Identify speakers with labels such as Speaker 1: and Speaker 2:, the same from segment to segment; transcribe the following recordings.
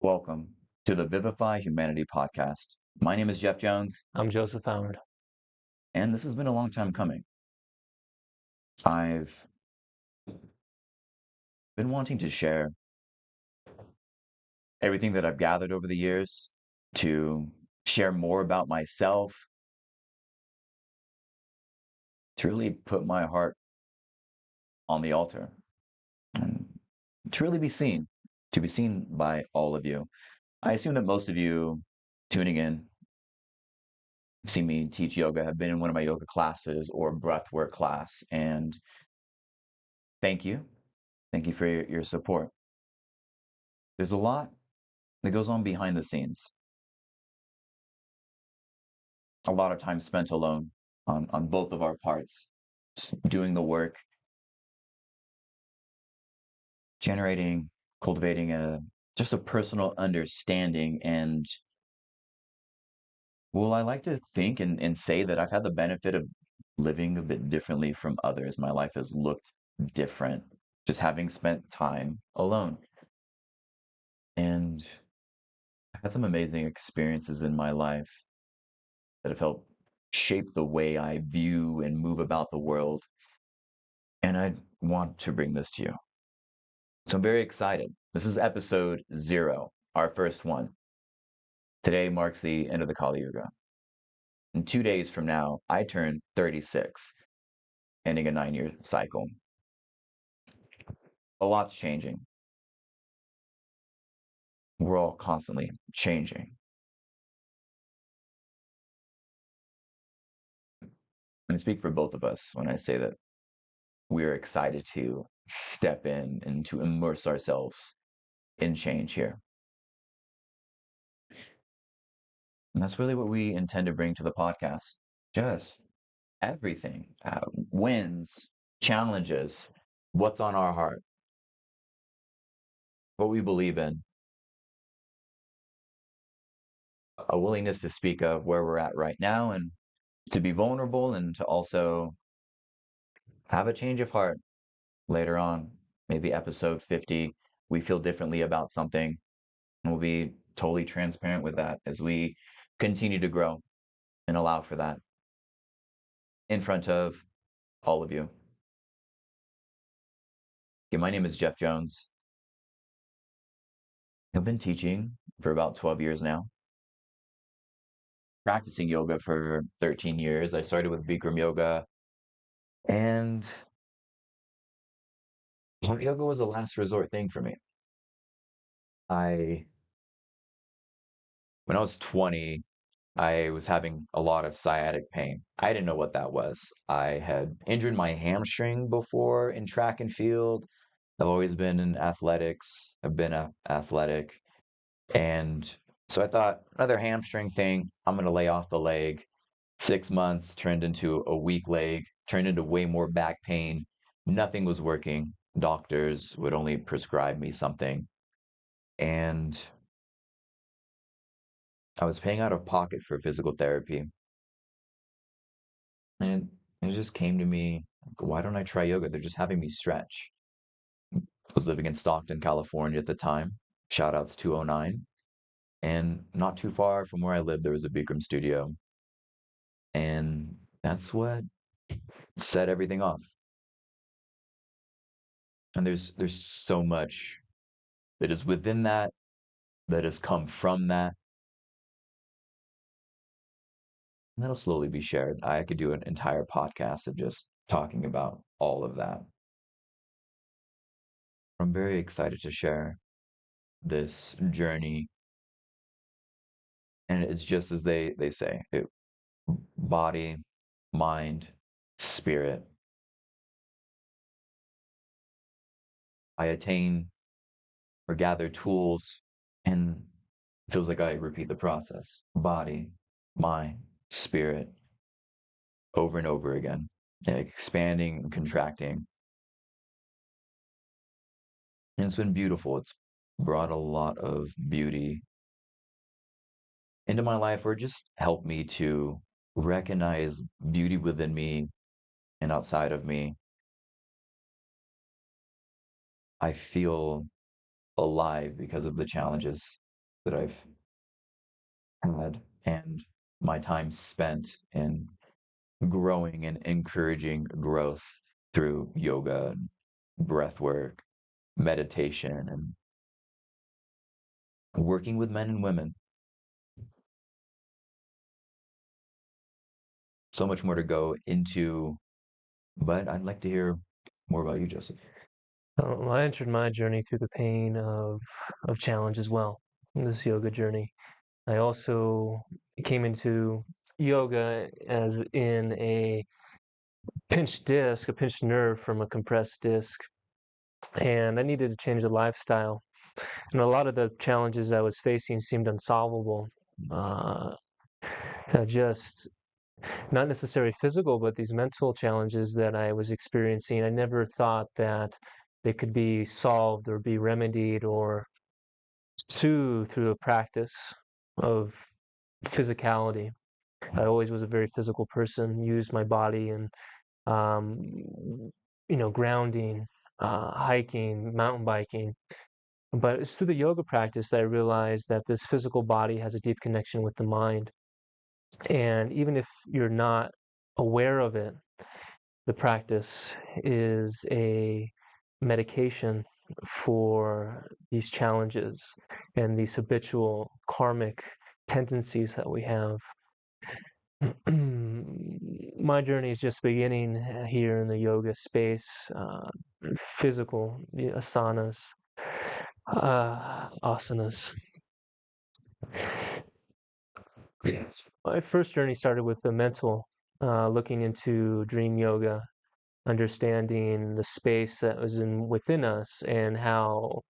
Speaker 1: Welcome to the Vivify Humanity podcast. My name is Jeff Jones,
Speaker 2: I'm Joseph Howard.
Speaker 1: and this has been a long time coming. I've been wanting to share everything that I've gathered over the years, to share more about myself, to really put my heart on the altar, and to really to be seen by all of you. I assume that most of you tuning in see me teach yoga, have been in one of my yoga classes or breathwork class, and thank you. Thank you for your support. There's a lot that goes on behind the scenes. A lot of time spent alone on both of our parts, doing the work, generating, cultivating just a personal understanding. And well, I like to think and say that I've had the benefit of living a bit differently from others. My life has looked different just having spent time alone. And I've had some amazing experiences in my life that have helped shape the way I view and move about the world. And I want to bring this to you. So I'm very excited. This is episode 0, our first one. Today marks the end of the Kali Yuga. In 2 days from now, I turn 36, ending a 9-year cycle. A lot's changing. We're all constantly changing. And I speak for both of us when I say that we're excited to step in and to immerse ourselves in change here. And that's really what we intend to bring to the podcast. Just everything, wins, challenges, what's on our heart, what we believe in, a willingness to speak of where we're at right now and to be vulnerable and to also have a change of heart later on. Maybe episode 50, we feel differently about something, and we'll be totally transparent with that as we continue to grow and allow for that in front of all of you. Okay, my name is Jeff Jones. I've been teaching for about 12 years now, practicing yoga for 13 years. I started with Bikram yoga, and hot yoga was a last resort thing for me. I, when I was 20, I was having a lot of sciatic pain. I didn't know what that was. I had injured my hamstring before in track and field. I've always been in athletics. I've been athletic. And so I thought, another hamstring thing, I'm going to lay off the leg. 6 months turned into a weak leg, turned into way more back pain. Nothing was working. Doctors would only prescribe me something. And I was paying out of pocket for physical therapy. And it just came to me, why don't I try yoga? They're just having me stretch. I was living in Stockton, California at the time. Shout outs 209. And not too far from where I lived, there was a Bikram studio. And that's what set everything off. And there's so much that is within that has come from that. And that'll slowly be shared. I could do an entire podcast of just talking about all of that. I'm very excited to share this journey. And it's just as they say, body, mind, spirit. I attain or gather tools, and it feels like I repeat the process. Body, mind, spirit, over and over again, and expanding and contracting. And it's been beautiful. It's brought a lot of beauty into my life, or just helped me to recognize beauty within me and outside of me. I feel alive because of the challenges that I've had and my time spent in growing and encouraging growth through yoga and breath work, meditation, and working with men and women. So much more to go into, but I'd like to hear more about you, Joseph.
Speaker 2: Well, I entered my journey through the pain of challenge as well, this yoga journey. I also came into yoga as in a pinched disc, a pinched nerve from a compressed disc, and I needed to change the lifestyle. And a lot of the challenges I was facing seemed unsolvable. Uh, just not necessarily physical, but these mental challenges that I was experiencing, I never thought that they could be solved or be remedied or soothed through a practice of physicality. I always was a very physical person, used my body and um, grounding, hiking, mountain biking. But it's through the yoga practice that I realized that this physical body has a deep connection with the mind. And even if you're not aware of it, the practice is a medication for these challenges and these habitual karmic tendencies that we have. My journey is just beginning here in the yoga space, physical the asanas, asanas. Yeah. My first journey started with the mental, looking into dream yoga, understanding the space that was in within us and how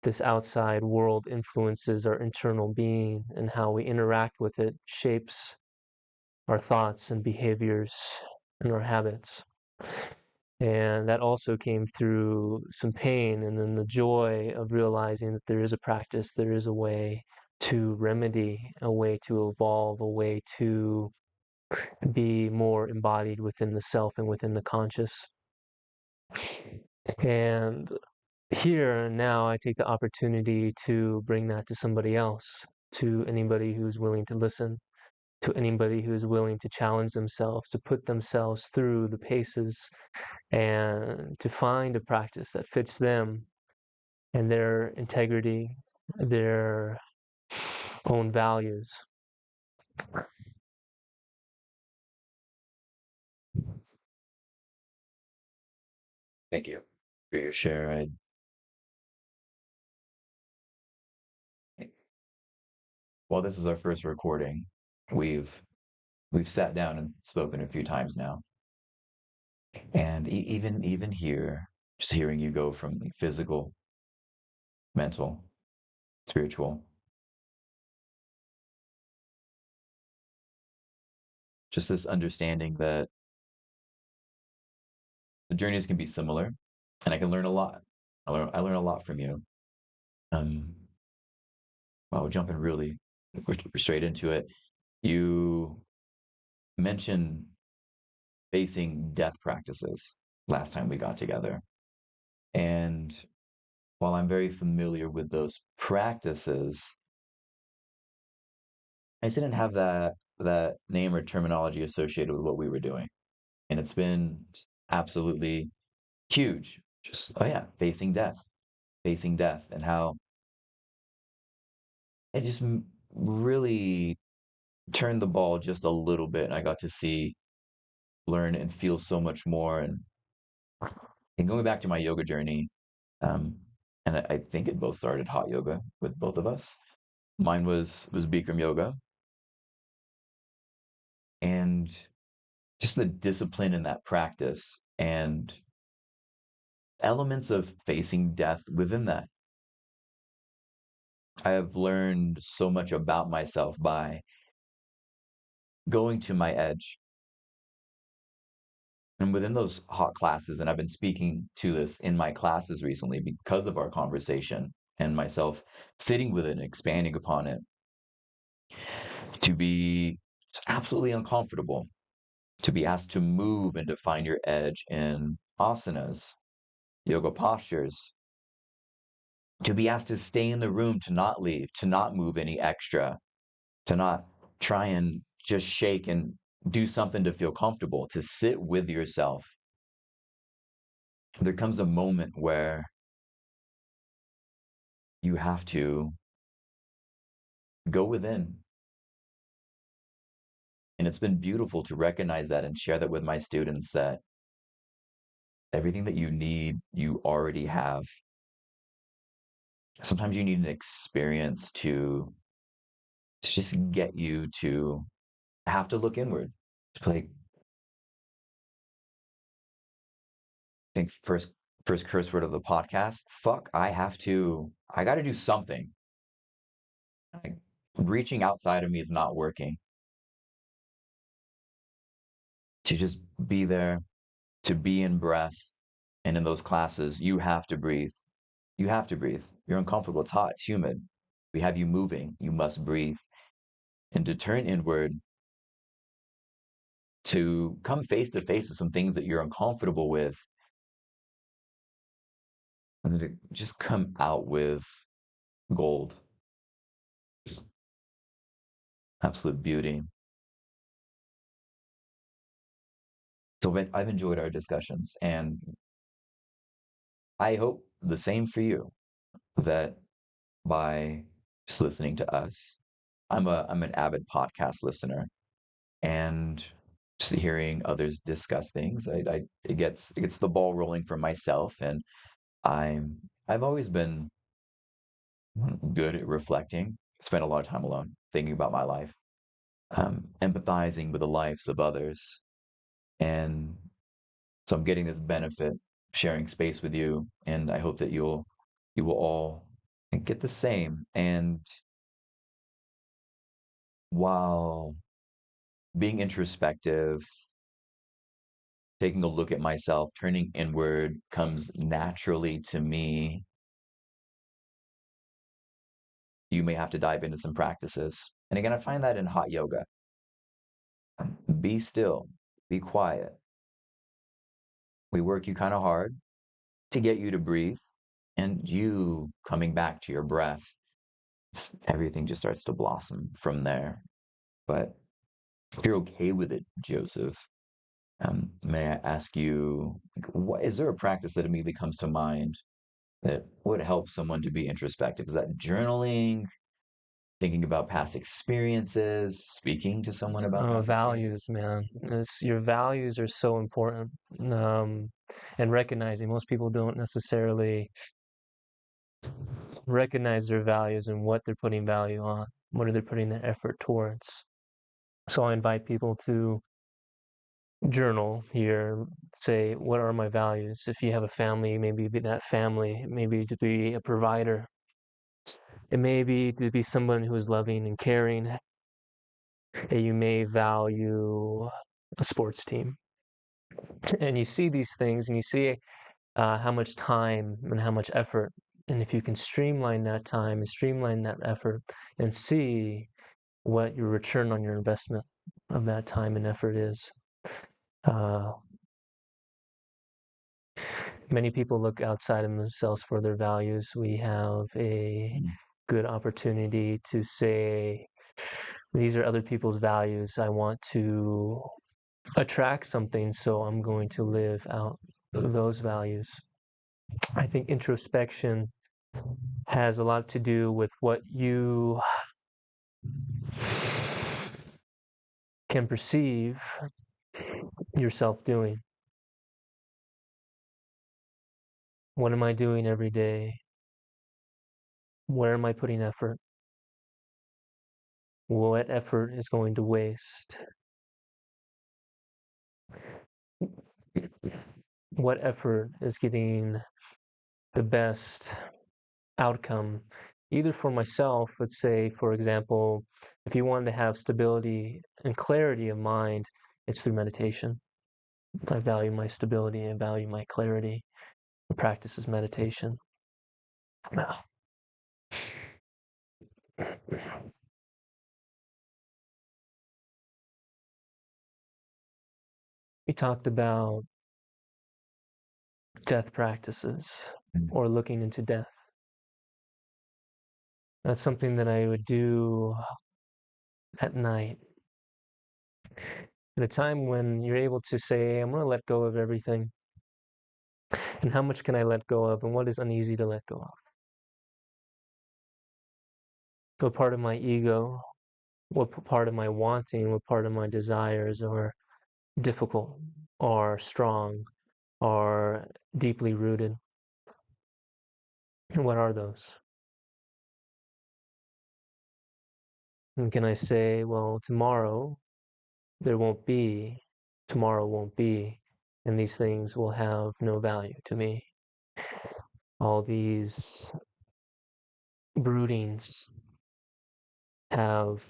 Speaker 2: this outside world influences our internal being and how we interact with it shapes our thoughts and behaviors and our habits. And that also came through some pain and then the joy of realizing that there is a practice, there is a way to remedy, a way to evolve, a way to be more embodied within the self and within the conscious. And here now, I take the opportunity to bring that to somebody else, to anybody who's willing to listen, to anybody who's willing to challenge themselves, to put themselves through the paces and to find a practice that fits them and their integrity, their own values.
Speaker 1: Thank you for your share. While this is our first recording, we've we've sat down and spoken a few times now, and even here, just hearing you go from physical, mental, spiritual, just this understanding that the journeys can be similar, and I can learn a lot. I learn a lot from you. Um, well, jumping really straight into it, you mentioned facing death practices last time we got together, and while I'm very familiar with those practices, I just didn't have that name or terminology associated with what we were doing, and it's been just absolutely huge. Just oh yeah, facing death, and how it just really turned the ball just a little bit, and I got to see, learn, and feel so much more. And going back to my yoga journey, um, and I think it both started hot yoga with both of us. Mine was Bikram yoga, and just the discipline in that practice and elements of facing death within that. I have learned so much about myself by going to my edge. And within those hot classes, and I've been speaking to this in my classes recently because of our conversation and myself sitting with it and expanding upon it, to be absolutely uncomfortable, to be asked to move and to find your edge in asanas, yoga postures, to be asked to stay in the room, to not leave, to not move any extra, to not try and just shake and do something to feel comfortable, to sit with yourself. There comes a moment where you have to go within. And it's been beautiful to recognize that and share that with my students that everything that you need, you already have. Sometimes you need an experience to just get you to have to look inward. Like, I think first curse word of the podcast, fuck, I gotta do something. Like, reaching outside of me is not working. To just be there, to be in breath, and in those classes, you have to breathe. You have to breathe. You're uncomfortable, it's hot, it's humid. We have you moving, you must breathe. And to turn inward, to come face to face with some things that you're uncomfortable with, and then to just come out with gold, just absolute beauty. So I've enjoyed our discussions, and I hope the same for you, that by just listening to us, I'm an avid podcast listener, and just hearing others discuss things, it gets the ball rolling for myself, and I've always been good at reflecting. Spent a lot of time alone, thinking about my life, empathizing with the lives of others, and so I'm getting this benefit sharing space with you, and I hope that you will all get the same. And while being introspective, taking a look at myself, turning inward comes naturally to me, you may have to dive into some practices. And again, I find that in hot yoga. Be still, be quiet. We work you kind of hard to get you to breathe, and you coming back to your breath, everything just starts to blossom from there. But if you're okay with it, Joseph, may I ask you, what is there a practice that immediately comes to mind that would help someone to be introspective? Is that journaling, thinking about past experiences, speaking to someone about past experiences?
Speaker 2: Values, man. Your values are so important. Um, and recognizing most people don't necessarily recognize their values and what they're putting value on, what are they putting their effort towards. So I invite people to journal here, say, what are my values? If you have a family, maybe be that family, maybe to be a provider, it may be to be someone who is loving and caring. You may value a sports team. And you see these things and you see how much time and how much effort. And if you can streamline that time and streamline that effort and see what your return on your investment of that time and effort is. Uh, Many people look outside of themselves for their values. We have a
Speaker 1: Mm.
Speaker 2: good opportunity to say, these are other people's values. I want to attract something, so I'm going to live out those values. I think introspection has a lot to do with what you can perceive yourself doing. What am I doing every day? Where am I putting effort? What effort is going to waste? What effort is getting the best outcome, either for myself, let's say, for example, if you wanted to have stability and clarity of mind, it's through meditation. I value my stability, I value my clarity. The practice is meditation. Now, we talked about death practices
Speaker 1: Mm.
Speaker 2: or looking into death. That's something that I would do at night, at a time when you're able to say, I'm going to let go of everything. And how much can I let go of? And what is uneasy to let go of? What part of my ego, what part of my wanting, what part of my desires are difficult, are strong, are deeply rooted? And what are those? And can I say, well, tomorrow won't be, and these things will have no value to me. All these broodings have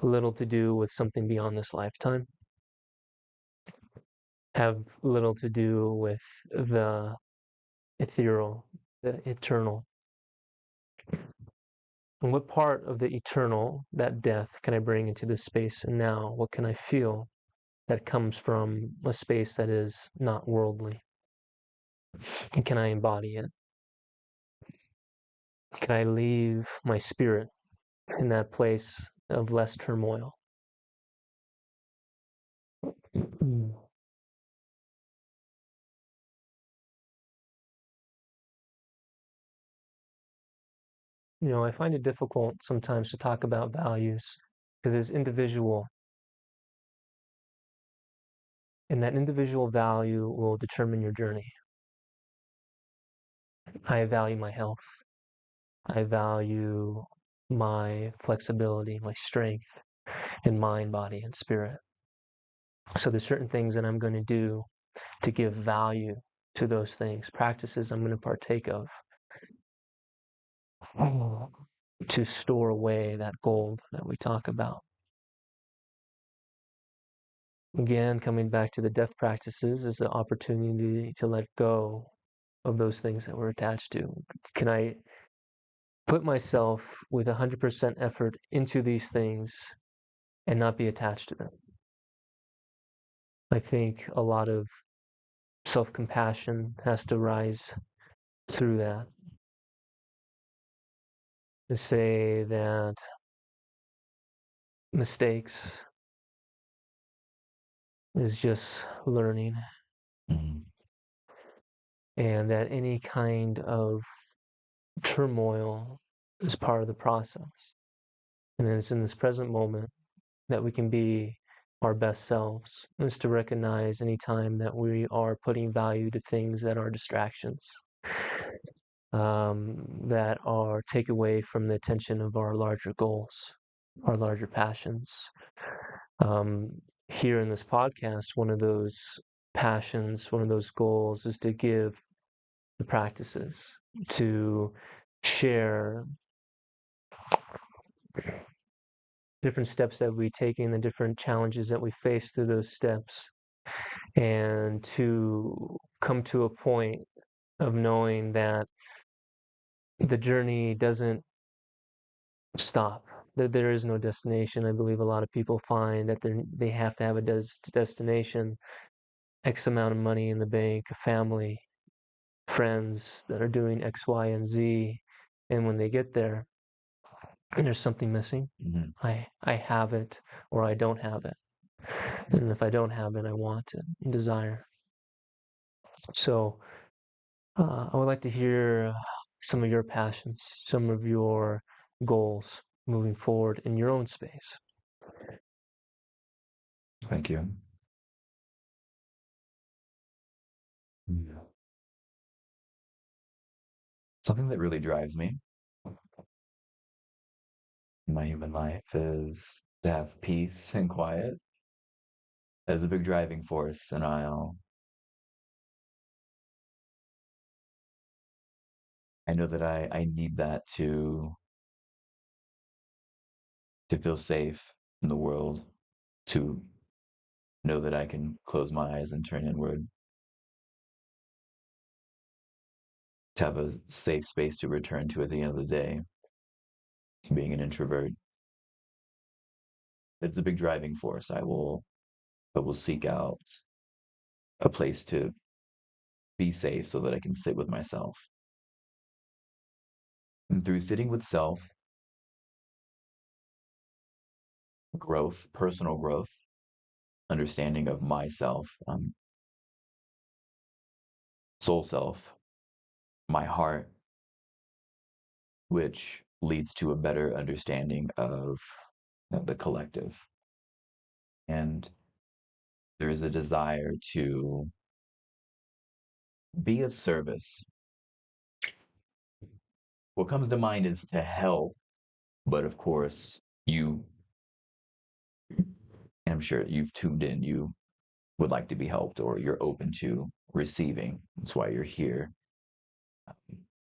Speaker 2: little to do with something beyond this lifetime, have little to do with the ethereal, the eternal. And what part of the eternal, that death, can I bring into this space and now? What can I feel that comes from a space that is not worldly? And can I embody it? Can I leave my spirit in that place of less turmoil? You know, I find it difficult sometimes to talk about values because it's individual, and that individual value will determine your journey. I value my health. I value my flexibility, my strength in mind, body, and spirit. So there's certain things that I'm going to do to give value to those things, practices I'm going to partake of to store away that gold that we talk about. Again, coming back to the death practices is an opportunity to let go of those things that we're attached to. Can I put myself with 100% effort into these things and not be attached to them? I think a lot of self-compassion has to rise through that. To say that mistakes is just learning,
Speaker 1: Mhm.
Speaker 2: and that any kind of turmoil is part of the process. And it's in this present moment that we can be our best selves. And it's to recognize any time that we are putting value to things that are distractions, that are take away from the attention of our larger goals, our larger passions. Um, Here in this podcast, one of those passions, one of those goals is to give the practices, to share different steps that we take and the different challenges that we face through those steps, and to come to a point of knowing that the journey doesn't stop, that there is no destination. I believe a lot of people find that they have to have a destination, X amount of money in the bank, a family, friends that are doing X, Y, and Z. And when they get there, and there's something missing,
Speaker 1: Mhm.
Speaker 2: I have it or I don't have it. And if I don't have it, I want it and desire. So I would like to hear some of your passions, some of your goals moving forward in your own space.
Speaker 1: Thank you. Yeah. Something that really drives me in my human life is to have peace and quiet as a big driving force, and I know that I need that to feel safe in the world, to know that I can close my eyes and turn inward, to have a safe space to return to at the end of the day. Being an introvert, it's a big driving force. I will seek out a place to be safe so that I can sit with myself. And through sitting with self, growth, personal growth, understanding of myself, soul self, my heart, which leads to a better understanding of the collective. And there is a desire to be of service. What comes to mind is to help, but of course, you, and I'm sure you've tuned in, you would like to be helped or you're open to receiving. That's why you're here.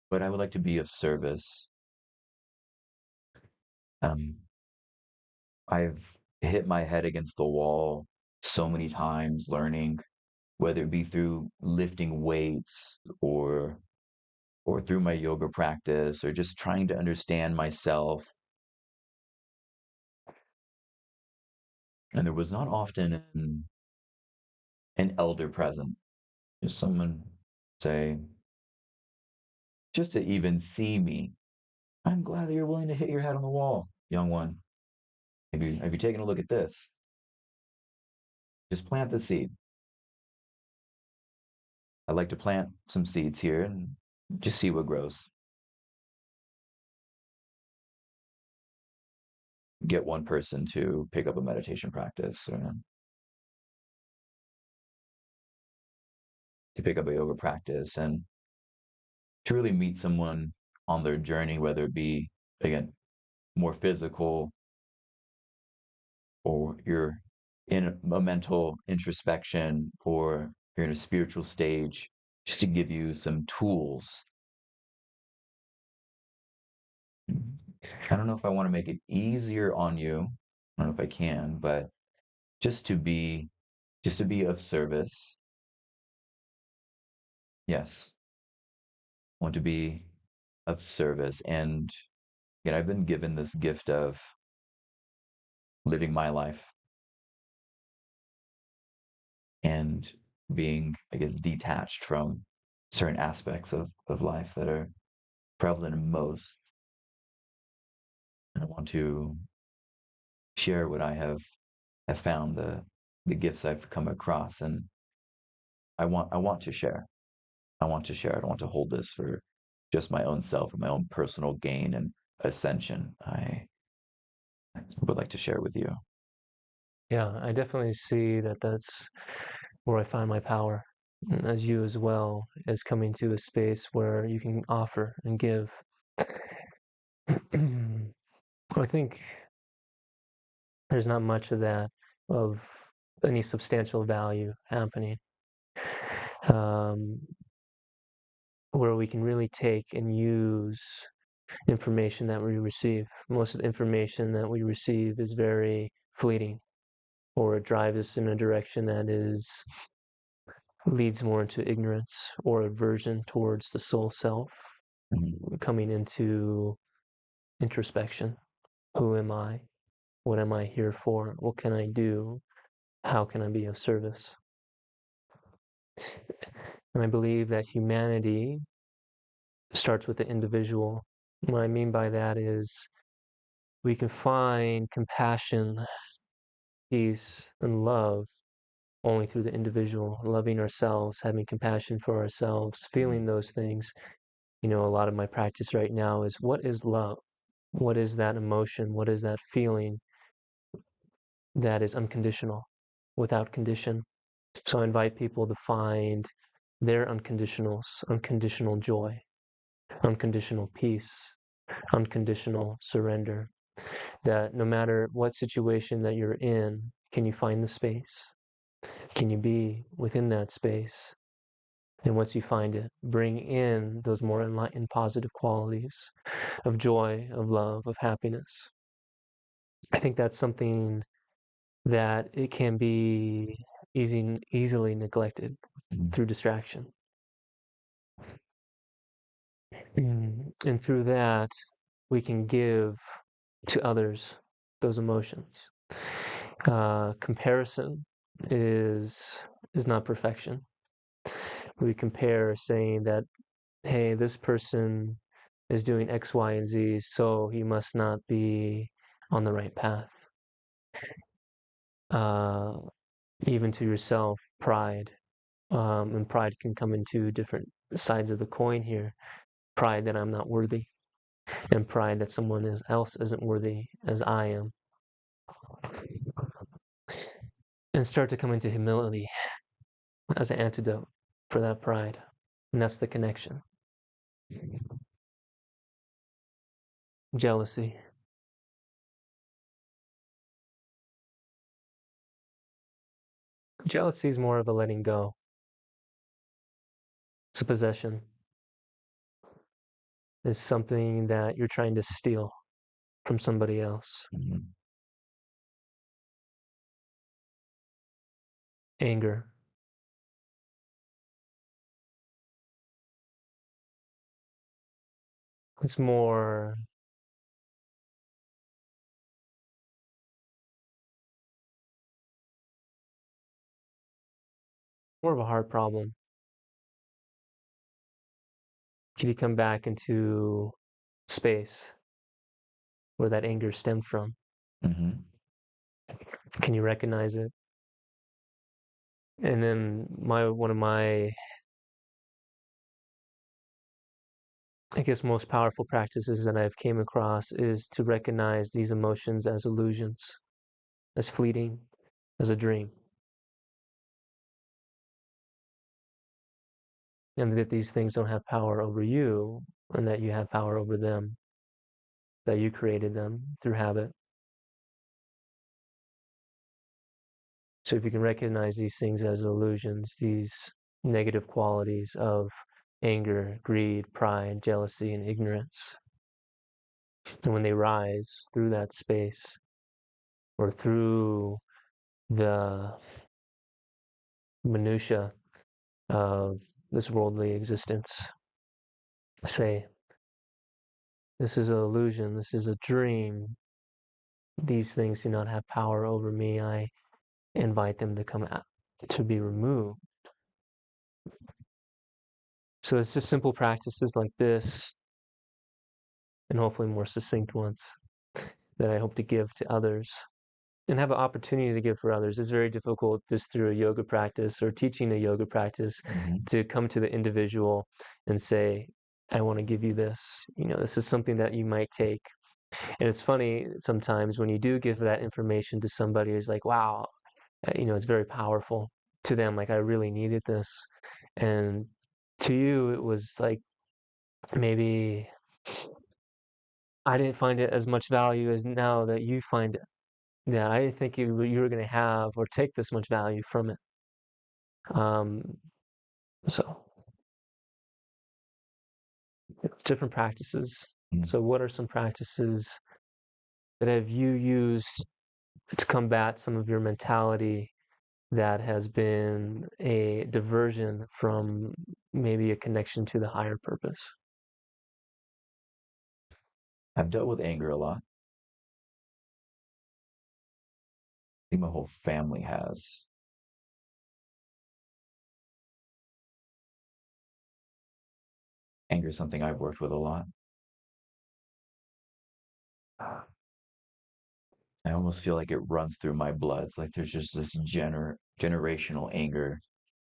Speaker 1: But I would like to be of service. Um, I've hit my head against the wall so many times learning, whether it be through lifting weights or through my yoga practice or just trying to understand myself. And there was not often an elder present, just someone say, just to even see me. I'm glad that you're willing to hit your head on the wall, young one. Have you taken a look at this? Just plant the seed. I'd like to plant some seeds here and just see what grows. Get one person to pick up a meditation practice or to pick up a yoga practice and to really meet someone on their journey, whether it be, again, more physical or you're in a mental introspection or you're in a spiritual stage, just to give you some tools. I don't know if I want to make it easier on you. I don't know if I can, but just to be just to be of service. Yes, I want to be of service. And I've been given this gift of living my life and being, I guess, detached from certain aspects of life that are prevalent in most. And I want to share what I have found, the gifts I've come across, and I want to share. I want to share. I don't want to hold this for just my own self or my own personal gain and ascension. I would like to share with you.
Speaker 2: Yeah, I definitely see that that's where I find my power, as you as well, as coming to a space where you can offer and give. I think there's not much of that, of any substantial value happening, um, where we can really take and use information that we receive. Most of the information that we receive is very fleeting, or it drives us in a direction that is leads more into ignorance or aversion towards the soul self,
Speaker 1: Mhm.
Speaker 2: coming into introspection. Who am I? What am I here for? What can I do? How can I be of service? And I believe that humanity starts with the individual. What I mean by that is we can find compassion, peace, and love only through the individual, loving ourselves, having compassion for ourselves,
Speaker 1: Mhm.
Speaker 2: feeling those things. You know, a lot of my practice right now is what is love? What is that emotion? What is that feeling that is unconditional, without condition? So I invite people to find their unconditionals, unconditional joy, unconditional peace, unconditional surrender. That no matter what situation that you're in, can you find the space? Can you be within that space? And once you find it, bring in those more enlightened positive qualities of joy, of love, of happiness. I think that's something that it can be easily neglected
Speaker 1: Mhm.
Speaker 2: through distraction. And through that, we can give to others those emotions. Comparison is is not perfection. We compare saying that, hey, this person is doing X, Y, and Z, so he must not be on the right path. Uh, Even to yourself, pride. And pride can come into different sides of the coin here. Pride that I'm not worthy, and pride that else isn't worthy as I am. And start to come into humility as an antidote for that pride. And that's the connection. Jealousy. Jealousy is more of a letting go. It's a possession. It's something that you're trying to steal from somebody else.
Speaker 1: Mhm.
Speaker 2: Anger. It's more of a hard problem. Can you come back into space where that anger stemmed from?
Speaker 1: Mhm.
Speaker 2: Can you recognize it? And then one of my I guess most powerful practices that I've came across is to recognize these emotions as illusions, as fleeting, as a dream, and that these things don't have power over you, and that you have power over them, that you created them through habit. So if you can recognize these things as illusions, these negative qualities of anger, greed, pride, jealousy, and ignorance, and when they rise through that space or through the minutia of this worldly existence, say, this is an illusion, this is a dream, these things do not have power over me. I invite them to come out, to be removed. So it's just simple practices like this, and hopefully more succinct ones that I hope to give to others and have an opportunity to give for others. It's very difficult just through a yoga practice or teaching a yoga practice
Speaker 1: Mhm.
Speaker 2: to come to the individual and say, I want to give you this. This is something that you might take. And it's funny sometimes when you do give that information to somebody who's like, wow, it's very powerful to them. Like, I really needed this. And to you, it was like maybe I didn't find it as much value as now that you find it. Yeah, I didn't think you were going to have or take this much value from it. Um, so different practices.
Speaker 1: Mhm.
Speaker 2: So what are some practices that have you used to combat some of your mentality that has been a diversion from maybe a connection to the higher purpose?
Speaker 1: I've dealt with anger a lot. I think my whole family has. Anger is something I've worked with a lot. I almost feel like it runs through my blood. It's like there's just this generational anger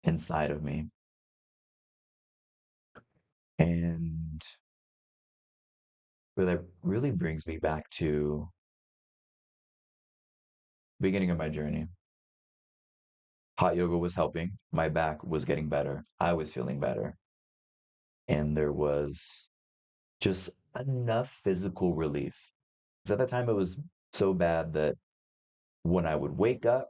Speaker 1: inside of me. And that really brings me back to the beginning of my journey. Hot yoga was helping. My back was getting better. I was feeling better. And there was just enough physical relief. Because at that time, it was so bad that when I would wake up,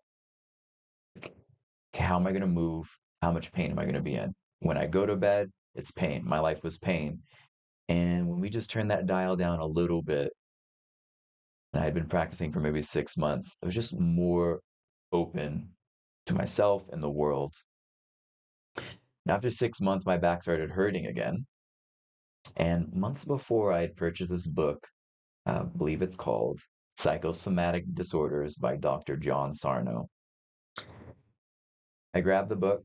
Speaker 1: how am I going to move? How much pain am I going to be in? When I go to bed, it's pain. My life was pain. And when we just turned that dial down a little bit, and I had been practicing for maybe 6 months, I was just more open to myself and the world. And after 6 months, my back started hurting again. And months before, I had purchased this book, I believe it's called Psychosomatic Disorders by Dr. John Sarno. I grabbed the book.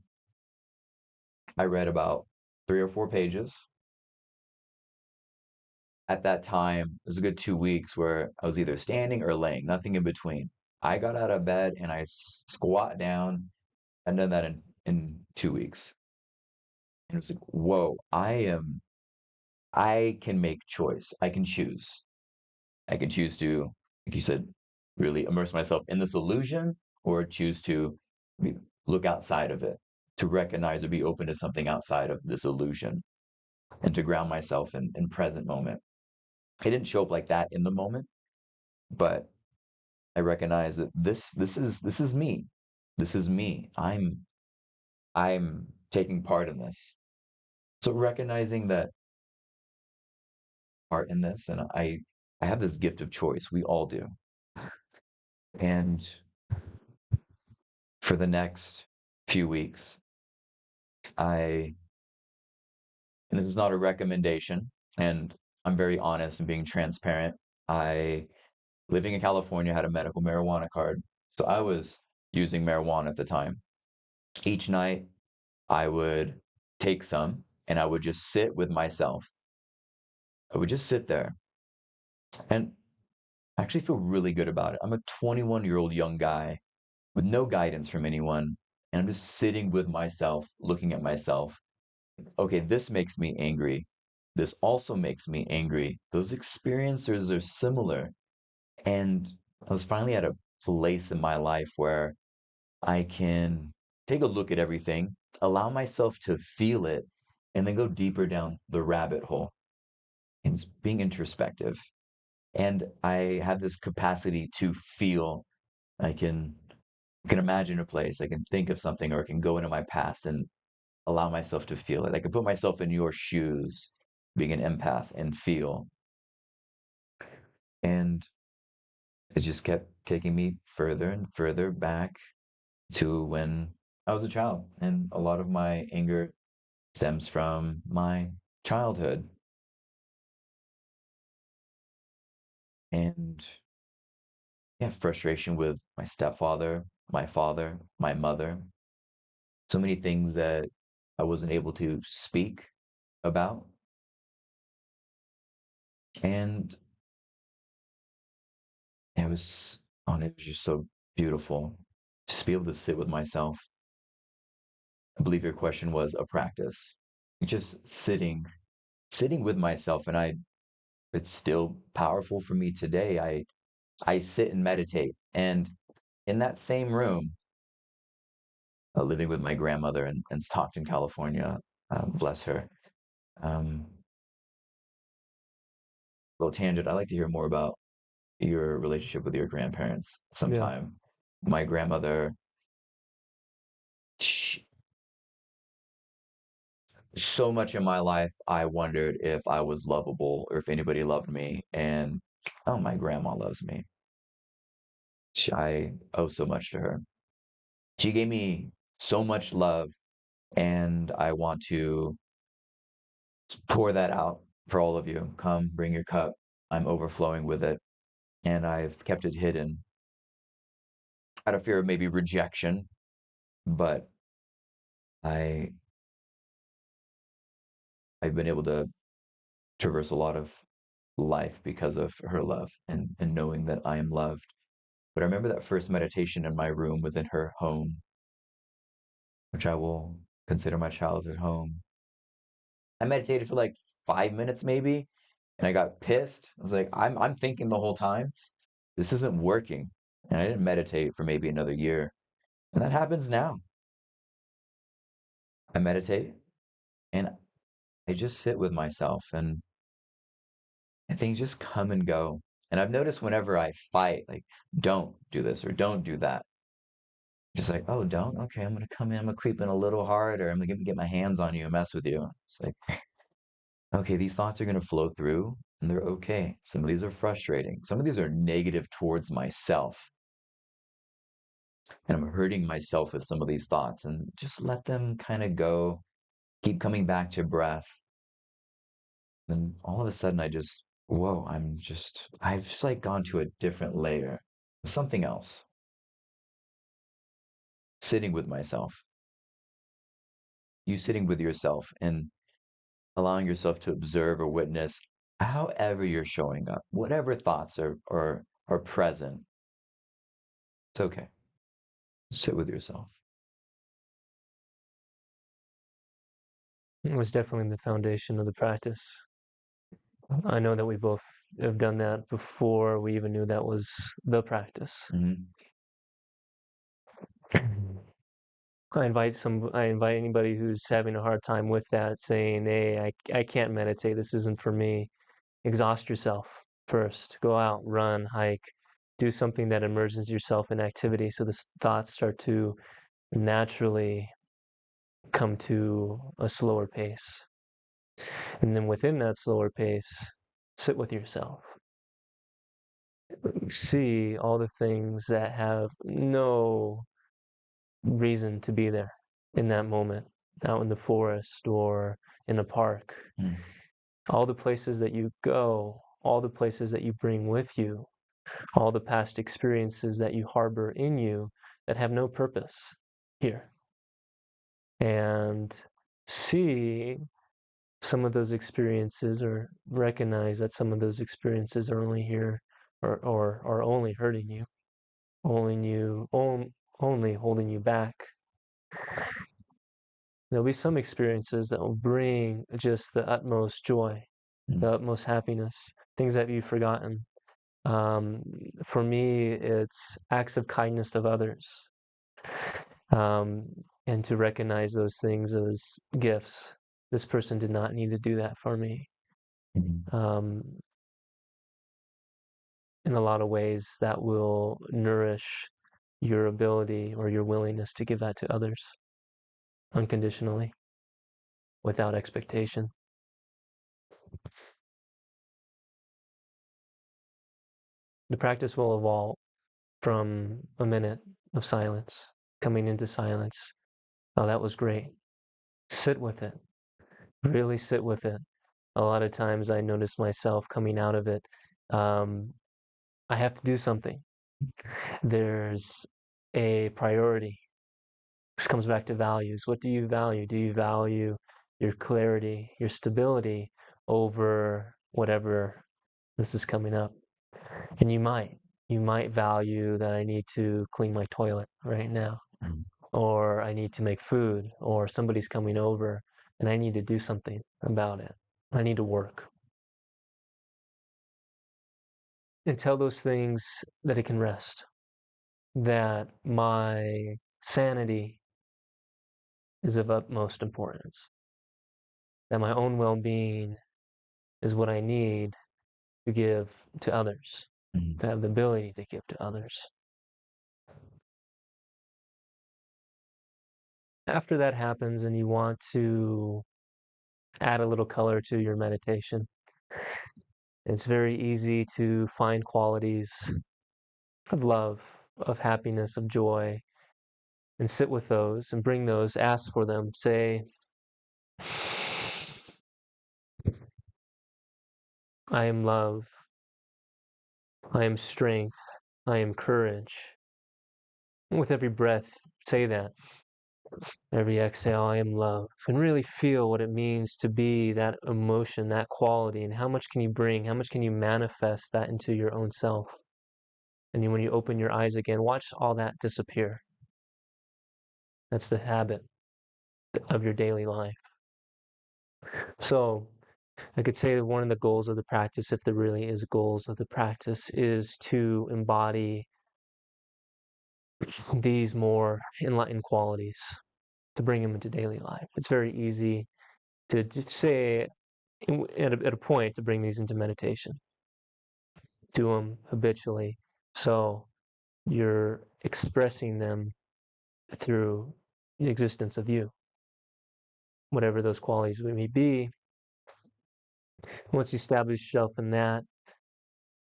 Speaker 1: I read about 3 or 4 pages. at that time, it was a good 2 weeks where I was either standing or laying, nothing in between. I got out of bed and I squat down. I've done that in 2 weeks. And it was like, whoa, I can make choice. I can choose. I can choose to, like you said, really immerse myself in this illusion or choose to look outside of it, to recognize or be open to something outside of this illusion and to ground myself in present moment. It didn't show up like that in the moment, but I recognize that this is me. This is me. I'm taking part in this. So recognizing that part in this, and I have this gift of choice. We all do. And for the next few weeks, I and this is not a recommendation, and I'm very honest and being transparent. I living in California had a medical marijuana card. So I was using marijuana at the time. Each night I would take some and I would just sit with myself. I would just sit there and I actually feel really good about it. I'm a 21-year-old young guy with no guidance from anyone. And I'm just sitting with myself, looking at myself. Okay, this makes me angry. This also makes me angry. Those experiences are similar. And I was finally at a place in my life where I can take a look at everything, allow myself to feel it, and then go deeper down the rabbit hole and being introspective. And I have this capacity to feel. I can imagine a place, I can think of something, or I can go into my past and allow myself to feel it. I can put myself in your shoes, being an empath, and feel. And it just kept taking me further and further back to when I was a child. And a lot of my anger stems from my childhood. And yeah, frustration with my stepfather, my father, my mother, so many things that I wasn't able to speak about. And it was it was just so beautiful just to be able to sit with myself. I believe your question was a practice. Just sitting with myself, and it's still powerful for me today. I sit and meditate. And in that same room, living with my grandmother in Stockton, California, bless her. Um, little tangent. I'd like to hear more about your relationship with your grandparents
Speaker 2: Yeah.
Speaker 1: sometime. My grandmother, sh so much in my life, I wondered if I was lovable or if anybody loved me. And oh, my grandma loves me. I owe so much to her. She gave me so much love, and I want to pour that out for all of you. Come, bring your cup. I'm overflowing with it, and I've kept it hidden out of fear of maybe rejection. But I I've been able to traverse a lot of life because of her love and knowing that I am loved. But I remember that first meditation in my room within her home, which I will consider my childhood home. I meditated for like 5 minutes maybe, and I got pissed. I was like, I'm thinking the whole time, this isn't working. And I didn't meditate for maybe another year. And that happens now. I meditate and I just sit with myself and things just come and go. And I've noticed whenever I fight, like, don't do this or don't do that. Just like, oh, don't? Okay, I'm gonna come in, I'm gonna creep in a little harder. I'm gonna get my hands on you and mess with you. It's like, okay, these thoughts are gonna flow through and they're okay. Some of these are frustrating. Some of these are negative towards myself. And I'm hurting myself with some of these thoughts and just let them kind of go. Keep coming back to breath. Then all of a sudden whoa, I've just like gone to a different layer, something else, sitting with myself, you sitting with yourself and allowing yourself to observe or witness however you're showing up, whatever thoughts are present, it's okay. Sit with yourself.
Speaker 2: It was definitely the foundation of the practice. I know that we both have done that before we even knew that was the practice.
Speaker 1: Mhm.
Speaker 2: I invite anybody who's having a hard time with that, saying, "Hey, I can't meditate. This isn't for me." Exhaust yourself first. Go out, run, hike, do something that immerses yourself in activity so the thoughts start to naturally come to a slower pace. And then within that slower pace, sit with yourself. See all the things that have no reason to be there in that moment, out in the forest or in a park.
Speaker 1: Mm.
Speaker 2: All the places that you go, all the places that you bring with you, all the past experiences that you harbor in you that have no purpose here. And see some of those experiences or recognize that some of those experiences are only here or are only hurting you, only holding you back. There'll be some experiences that will bring just the utmost joy,
Speaker 1: Mm.
Speaker 2: the utmost happiness, things that you've forgotten. Um, for me, it's acts of kindness of others, um, and to recognize those things as gifts. This person did not need to do that for me.
Speaker 1: Mm.
Speaker 2: Um, in a lot of ways, that will nourish your ability or your willingness to give that to others unconditionally, without expectation. The practice will evolve from a minute of silence, coming into silence. Oh, that was great. Sit with it. Really sit with it. A lot of times I notice myself coming out of it. Um, I have to do something. There's a priority. This comes back to values. What do you value? Do you value your clarity, your stability over whatever this is coming up? And you might value that I need to clean my toilet right now,
Speaker 1: Mm.
Speaker 2: or I need to make food, or somebody's coming over and I need to do something about it. I need to work. And tell those things that it can rest, that my sanity is of utmost importance, that my own well being is what I need to give to others,
Speaker 1: Mm.
Speaker 2: to have the ability to give to others. After that happens and you want to add a little color to your meditation, it's very easy to find qualities of love, of happiness, of joy, and sit with those and bring those, ask for them, say, I am love, I am strength, I am courage. And with every breath, say that. Every exhale, I am love. And really feel what it means to be that emotion, that quality, and how much can you bring, how much can you manifest that into your own self. And when you open your eyes again, watch all that disappear. That's the habit of your daily life. So I could say that one of the goals of the practice, if there really is goals of the practice, is to embody these more enlightened qualities, to bring them into daily life. It's very easy to just say at a point to bring these into meditation. Do them habitually. So you're expressing them through the existence of you, whatever those qualities may be. Once you establish yourself in that,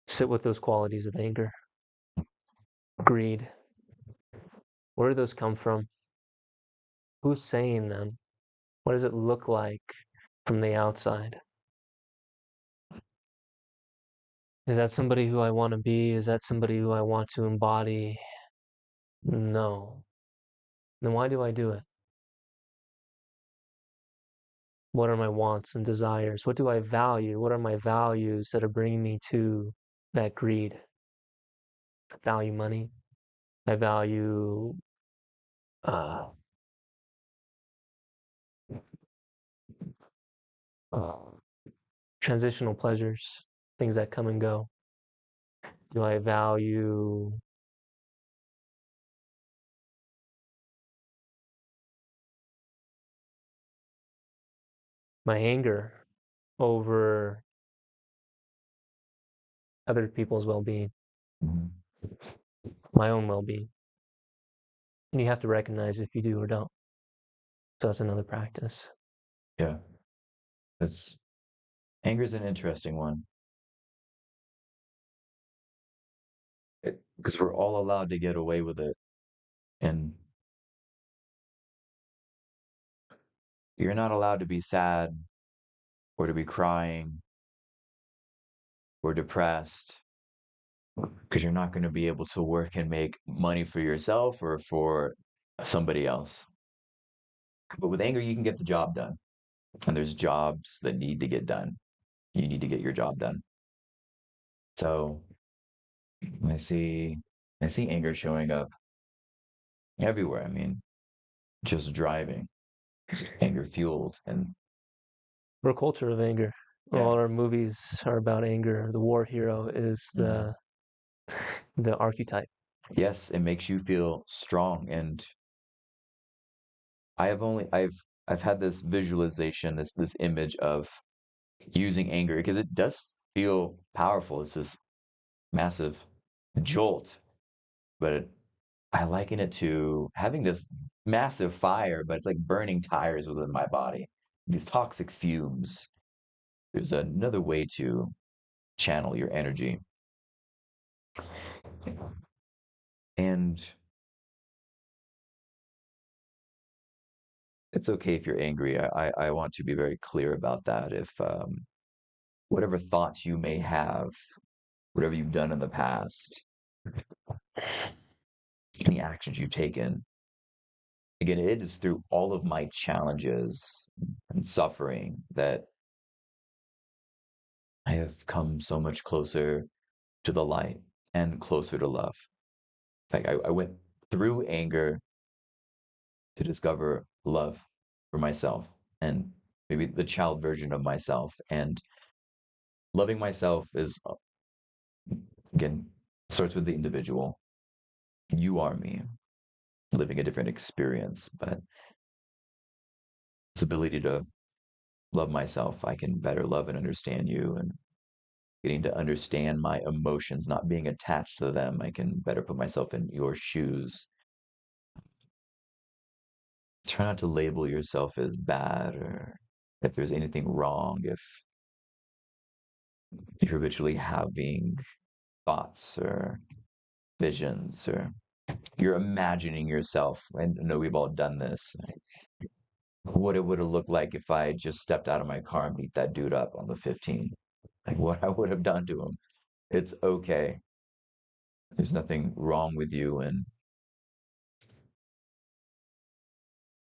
Speaker 2: sit with those qualities of anger, greed. Where do those come from? Who's saying them? What does it look like from the outside? Is that somebody who I want to be? Is that somebody who I want to embody? No. Then why do I do it? What are my wants and desires? What do I value? What are my values that are bringing me to that greed? I value money. I value uh, uh, transitional pleasures, things that come and go. Do I value my anger over other people's well-being,
Speaker 1: Mhm.
Speaker 2: my own well-being? And you have to recognize if you do or don't. So that's another practice.
Speaker 1: Yeah, that's anger is an interesting one because we're all allowed to get away with it, and you're not allowed to be sad or to be crying or depressed because you're not going to be able to work and make money for yourself or for somebody else. But with anger, you can get the job done, and there's jobs that need to get done. You need to get your job done. So I see, I see anger showing up everywhere. I mean, just driving, anger fueled, and
Speaker 2: We're a culture of anger.
Speaker 1: yeah,
Speaker 2: All our movies are about anger. The war hero is
Speaker 1: mhm.
Speaker 2: the archetype.
Speaker 1: Yes, it makes you feel strong. And I have only, I've had this visualization, this image of using anger because it does feel powerful. It's this massive jolt, but I liken it to having this massive fire, but it's like burning tires within my body. These toxic fumes. There's another way to channel your energy. And it's okay if you're angry. I want to be very clear about that. If whatever thoughts you may have, whatever you've done in the past, any actions you've taken, again, it is through all of my challenges and suffering that I have come so much closer to the light and closer to love. Like I went through anger to discover love for myself and maybe the child version of myself. And loving myself is, again, starts with the individual. You are me, living a different experience, but this ability to love myself, I can better love and understand you and getting to understand my emotions, not being attached to them. I can better put myself in your shoes. Try not to label yourself as bad or if there's anything wrong, if you're habitually having thoughts or visions or you're imagining yourself. I know we've all done this. What it would have looked like if I just stepped out of my car and beat that dude up on the 15. Like what I would have done to him. It's okay. There's nothing wrong with you. And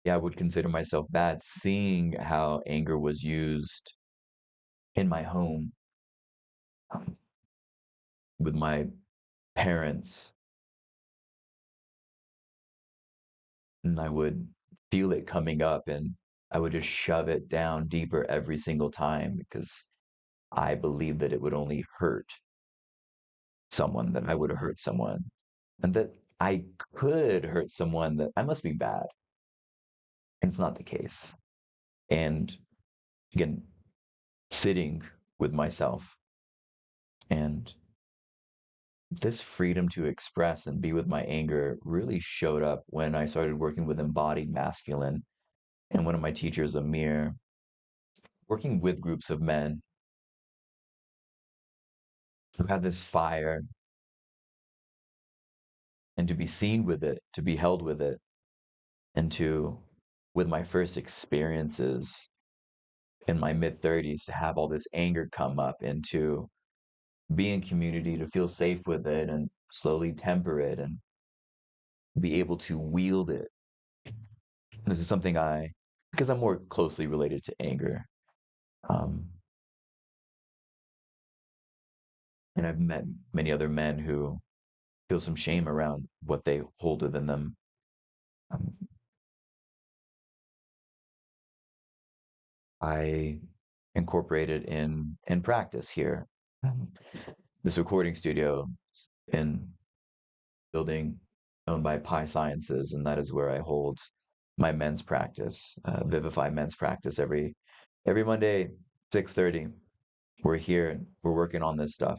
Speaker 1: yeah, I would consider myself bad seeing how anger was used in my home um, with my parents. And I would feel it coming up and I would just shove it down deeper every single time because I believed that it would only hurt someone, that I would hurt someone, and that I could hurt someone, that I must be bad. And it's not the case. And again, sitting with myself and this freedom to express and be with my anger really showed up when I started working with embodied masculine. And one of my teachers, Amir, working with groups of men who had this fire and to be seen with it, to be held with it, and to, with my first experiences in my mid 30s, to have all this anger come up and to be in community, to feel safe with it and slowly temper it and be able to wield it. And this is something I because I'm more closely related to anger. Um, and I've met many other men who feel some shame around what they hold within them. Um, I incorporated in practice here. Um, this recording studio in building owned by Pi Sciences, and that is where I hold my men's practice, Vivify men's practice every Monday, 6:30. We're here, we're working on this stuff,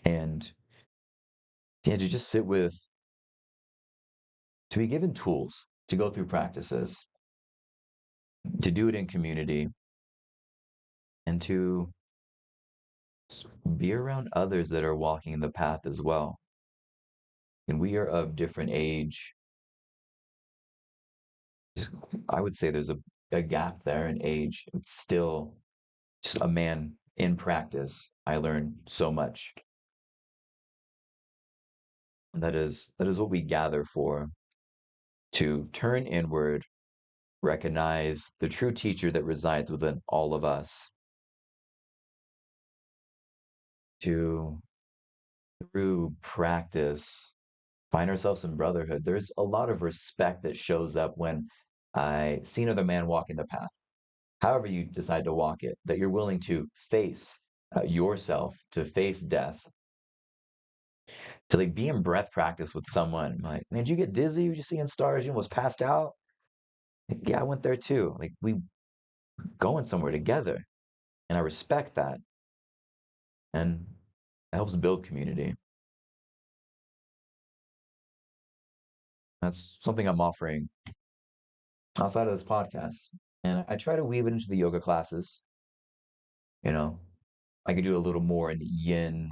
Speaker 1: and yeah, to just sit with, to be given tools to go through practices, to do it in community, and to be around others that are walking the path as well. And we are of different age. I would say there's a gap there in age. It's still just a man in practice. I learned so much. And that is what we gather for, to turn inward, recognize the true teacher that resides within all of us, to through practice find ourselves in brotherhood. There's a lot of respect that shows up when I see another man walking the path, however you decide to walk it, that you're willing to face yourself, to face death, to like be in breath practice with someone. Like, man, did you get dizzy? Were you seeing stars? You almost passed out? Like, yeah, I went there too. Like, we going somewhere together, and I respect that, and it helps build community. That's something I'm offering outside of this podcast, and I try to weave it into the yoga classes. You know, I could do a little more in yin,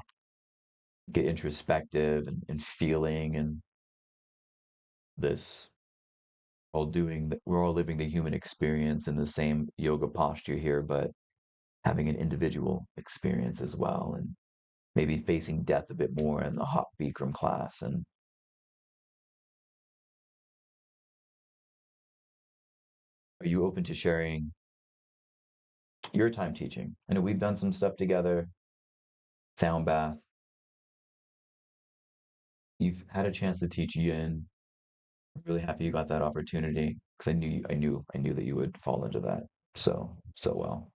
Speaker 1: get introspective and feeling, and this all doing that. We're all living the human experience in the same yoga posture here, but having an individual experience as well, and maybe facing death a bit more in the hot Bikram class. And are you open to sharing your time teaching? I know we've done some stuff together, sound bath. You've had a chance to teach yin. I'm really happy you got that opportunity because I knew that you would fall into that so well.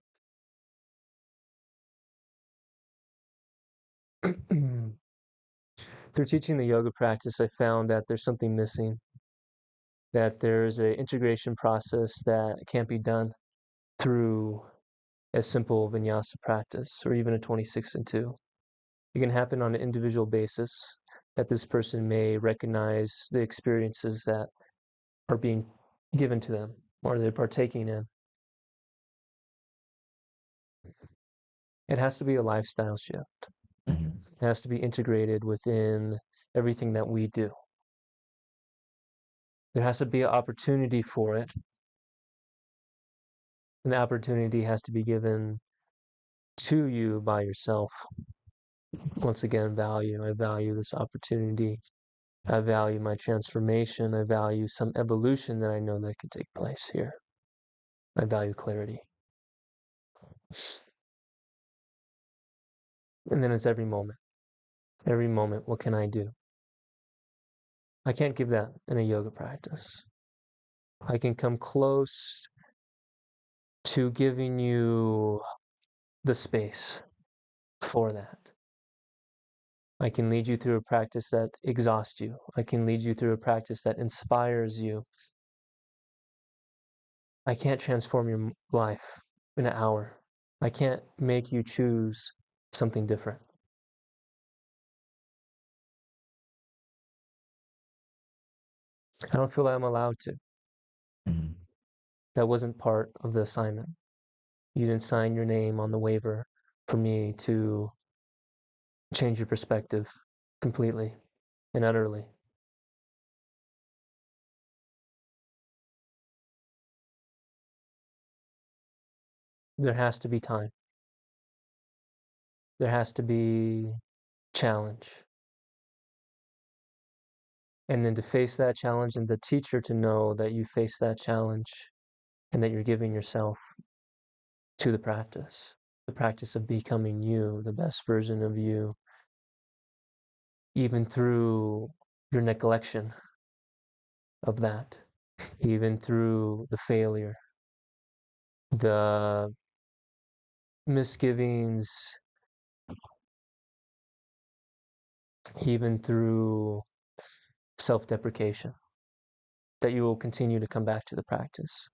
Speaker 2: Through teaching the yoga practice, I found that there's something missing, that there's a integration process that can't be done through a simple vinyasa practice or even a 26 and 2. It can happen on an individual basis, that this person may recognize the experiences that are being given to them or they're partaking in. It has to be a lifestyle shift.
Speaker 1: Mhm.
Speaker 2: It has to be integrated within everything that we do. There has to be an opportunity for it, and the opportunity has to be given to you by yourself. Once again, value. I value this opportunity. I value my transformation. I value some evolution that I know that can take place here. I value clarity. And then it's every moment. Every moment, what can I do? I can't give that in a yoga practice. I can come close to giving you the space for that. I can lead you through a practice that exhausts you. I can lead you through a practice that inspires you. I can't transform your life in an hour. I can't make you choose something different. I don't feel that I'm allowed to.
Speaker 1: Mhm.
Speaker 2: That wasn't part of the assignment. You didn't sign your name on the waiver for me to change your perspective completely and utterly. There has to be time. There has to be challenge. And then to face that challenge and the teacher to know that you face that challenge and that you're giving yourself to the practice of becoming you, the best version of you, even through your neglection of that, even through the failure, the misgivings, even through self deprecation, that you will continue to come back to the practice.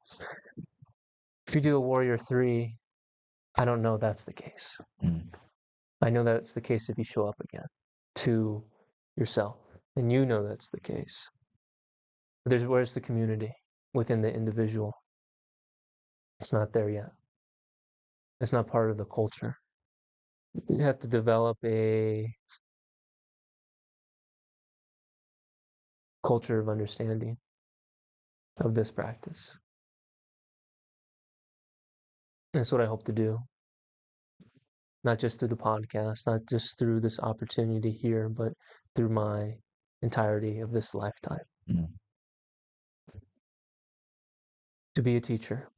Speaker 2: If you do a Warrior 3, I don't know that's the case.
Speaker 1: Mm.
Speaker 2: I know that's the case if you show up again to yourself, and you know that's the case. Where's the community within the individual? It's not there yet. It's not part of the culture. You have to develop a culture of understanding of this practice. And that's what I hope to do, not just through the podcast, not just through this opportunity here, but through my entirety of this lifetime.
Speaker 1: Mm.
Speaker 2: To be a teacher,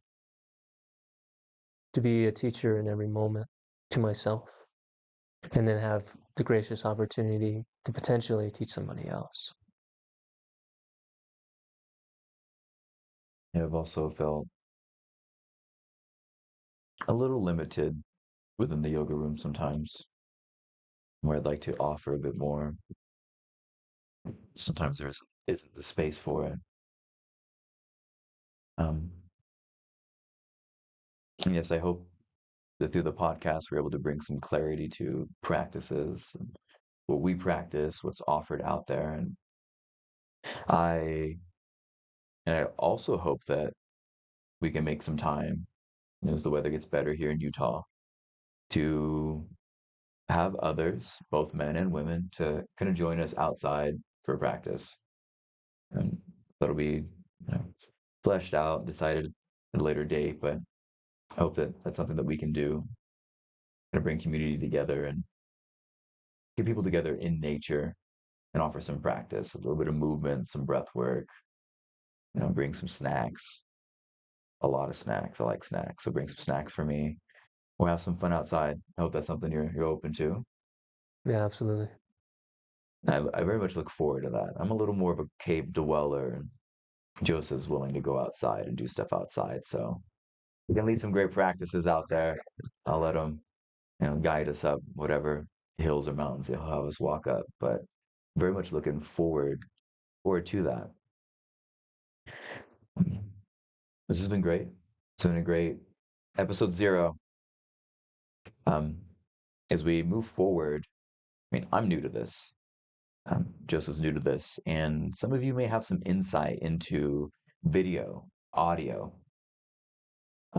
Speaker 2: to be a teacher in every moment to myself, and then have the gracious opportunity to potentially teach somebody else.
Speaker 1: I've also felt a little limited within the yoga room sometimes, where I'd like to offer a bit more. Sometimes there isn't the space for it. Um, and yes, I hope that through the podcast we're able to bring some clarity to practices, what we practice, what's offered out there, and I I also hope that we can make some time as the weather gets better here in Utah to have others, both men and women, to kind of join us outside for practice. And that'll be, fleshed out, decided at a later date, but I hope that that's something that we can do to bring community together and get people together in nature and offer some practice, a little bit of movement, some breath work, bring some snacks, a lot of snacks. I like snacks. So bring some snacks for me. We'll have some fun outside. I hope that's something you're open to.
Speaker 2: Yeah, absolutely.
Speaker 1: I very much look forward to that. I'm a little more of a cave dweller, and Joseph's willing to go outside and do stuff outside. So we can lead some great practices out there. I'll let him, guide us up whatever hills or mountains he'll have us walk up. But very much looking forward to that. This has been great. It's been a great episode 0. Um, as we move forward, I mean, I'm new to this. Joseph's new to this, and some of you may have some insight into video, audio.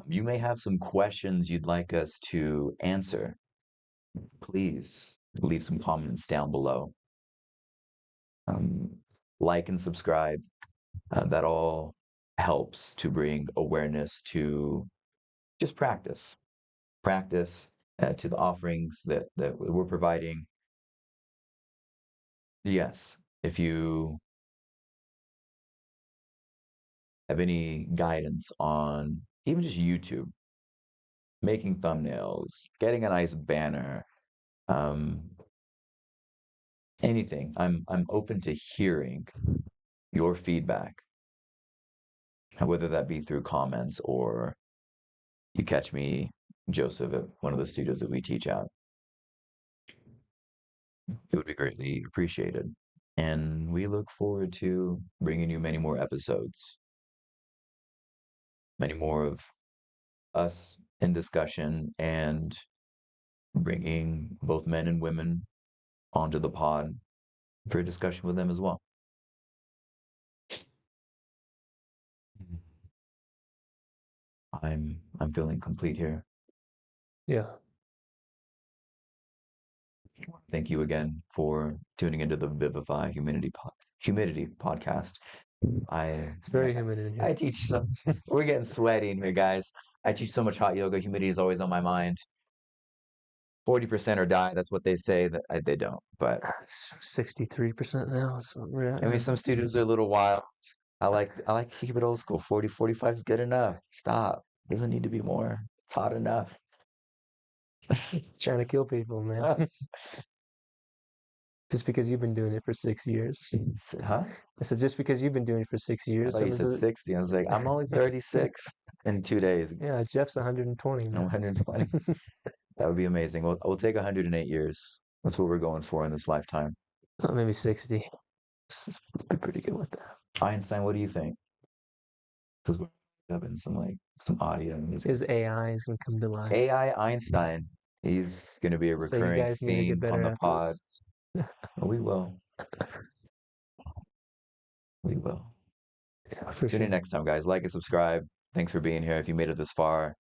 Speaker 1: You may have some questions you'd like us to answer. Please leave some comments down below. Um, like and subscribe. That all helps to bring awareness to just practice to the offerings that we're providing. Yes, if you have any guidance on even just YouTube, making thumbnails, getting a nice banner, um, anything, I'm open to hearing your feedback, whether that be through comments or you catch me, Joseph, at one of the studios that we teach at. It would be greatly appreciated. And we look forward to bringing you many more episodes, many more of us in discussion and bringing both men and women onto the pod for a discussion with them as well. I'm feeling complete here.
Speaker 2: Yeah,
Speaker 1: Thank you again for tuning into the Vivify Humidity podcast. I
Speaker 2: it's very humid in here.
Speaker 1: I teach some. We're getting sweaty in here, guys. I teach so much hot yoga. Humidity is always on my mind. 40% or die. That's what they say. That they don't. But
Speaker 2: It's 63% now. That's what we're at
Speaker 1: I mean,
Speaker 2: now.
Speaker 1: some studios are a little wild. I like to keep it old school. 40, 45 is good enough. Stop. Doesn't need to be more. It's hot enough.
Speaker 2: Trying to kill people, man.
Speaker 1: Huh?
Speaker 2: Just because you've been doing it for 6 years.
Speaker 1: Huh?
Speaker 2: I said, just because you've been doing it for six
Speaker 1: I
Speaker 2: years,
Speaker 1: thought
Speaker 2: I
Speaker 1: you
Speaker 2: mean,
Speaker 1: said 60. I was like, I'm only 36 in 2 days.
Speaker 2: yeah, Jeff's 120,
Speaker 1: I'm
Speaker 2: man.
Speaker 1: 120. That would be amazing. We'll take 108 years. That's what we're going for in this lifetime.
Speaker 2: Maybe 60. This be pretty good with that.
Speaker 1: Einstein, what do you think? This is what up in some audio and music.
Speaker 2: His AI is going to come to life.
Speaker 1: AI Einstein. He's going to be a
Speaker 2: So you
Speaker 1: recurring
Speaker 2: guys need to get
Speaker 1: theme on
Speaker 2: better
Speaker 1: the
Speaker 2: at
Speaker 1: pod.
Speaker 2: this.
Speaker 1: We will. We will.
Speaker 2: Yeah, for
Speaker 1: Tune in
Speaker 2: sure.
Speaker 1: next time, guys. Like and subscribe. Thanks for being here. If you made it this far,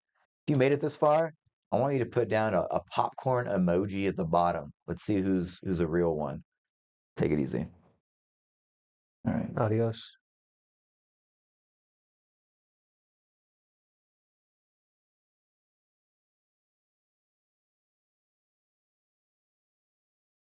Speaker 1: if you made it this far, I want you to put down a popcorn emoji at the bottom. Let's see who's a real one. Take it easy. All right.
Speaker 2: Adios.